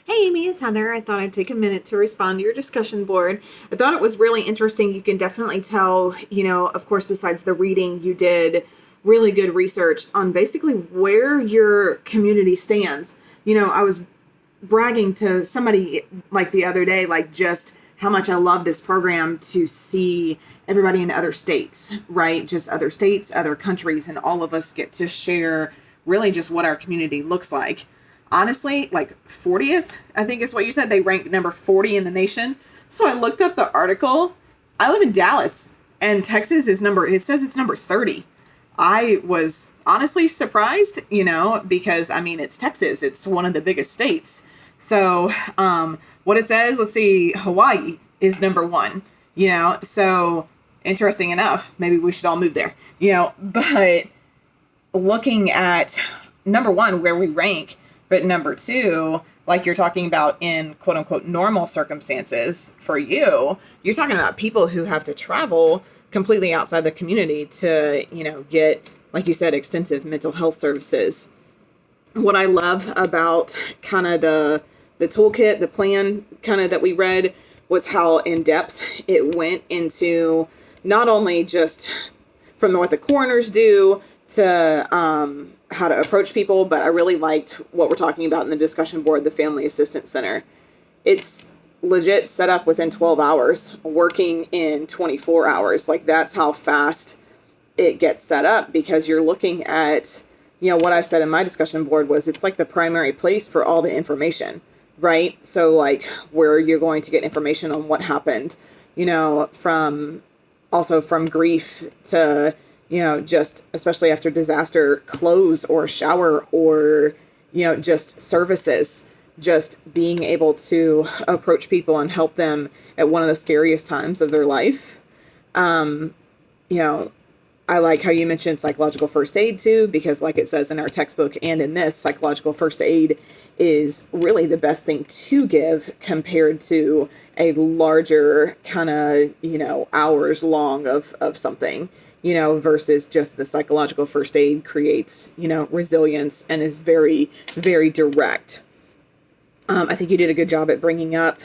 Hey Amy, it's Heather. I thought I'd take a minute to respond to your discussion board. I thought it was really interesting. You can definitely tell, of course, besides the reading, you did really good research on basically where your community stands. I was bragging to somebody like the other day, like just how much I love this program to see everybody in other states, right? Just other states, other countries, and all of us get to share really just what our community looks like. Honestly, like 40th, I think is what you said. They rank number 40 in the nation. So I looked up the article. I live in Dallas, and Texas is it says it's number 30. I was honestly surprised, because I mean, it's Texas, it's one of the biggest states. So, what it says, let's see, Hawaii is number one, so interesting enough, maybe we should all move there, but looking at number one, where we rank, but number two, like you're talking about in quote unquote normal circumstances for you, you're talking about people who have to travel completely outside the community to, get, like you said, extensive mental health services. What I love about kind of the toolkit, the plan kind of that we read was how in depth it went into not only just from what the coroners do to how to approach people, but I really liked what we're talking about in the discussion board, the Family Assistance Center. It's legit set up within 12 hours, working in 24 hours. Like that's how fast it gets set up, because you're looking at, what I said in my discussion board was it's like the primary place for all the information, right? So like where you're going to get information on what happened, from also from grief to, just especially after disaster, clothes or shower or, just services, just being able to approach people and help them at one of the scariest times of their life. You know, I like how you mentioned psychological first aid too, because like it says in our textbook and in this, psychological first aid is really the best thing to give compared to a larger kind of, hours long of something, versus just the psychological first aid creates, resilience and is very, very direct. I think you did a good job at bringing up,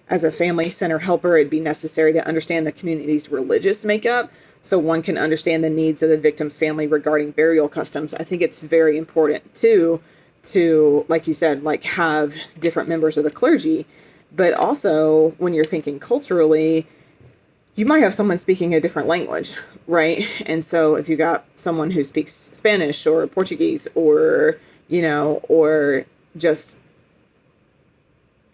as a family center helper, it'd be necessary to understand the community's religious makeup so one can understand the needs of the victim's family regarding burial customs. I think it's very important too to, like you said, like have different members of the clergy, but also when you're thinking culturally, you might have someone speaking a different language, right? And so if you got someone who speaks Spanish or Portuguese or, or just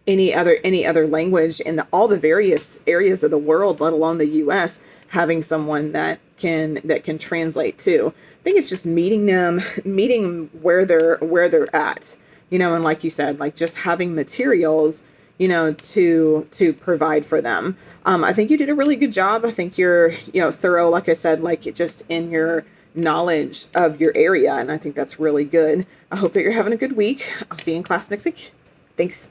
any other language in all the various areas of the world, let alone the US, having someone that can translate too. I think it's just meeting where they're at, and like you said, like just having materials, to provide for them. I think you did a really good job. I think you're, thorough, like I said, like just in your knowledge of your area, and I think that's really good. I hope that you're having a good week. I'll see you in class next week. Thanks.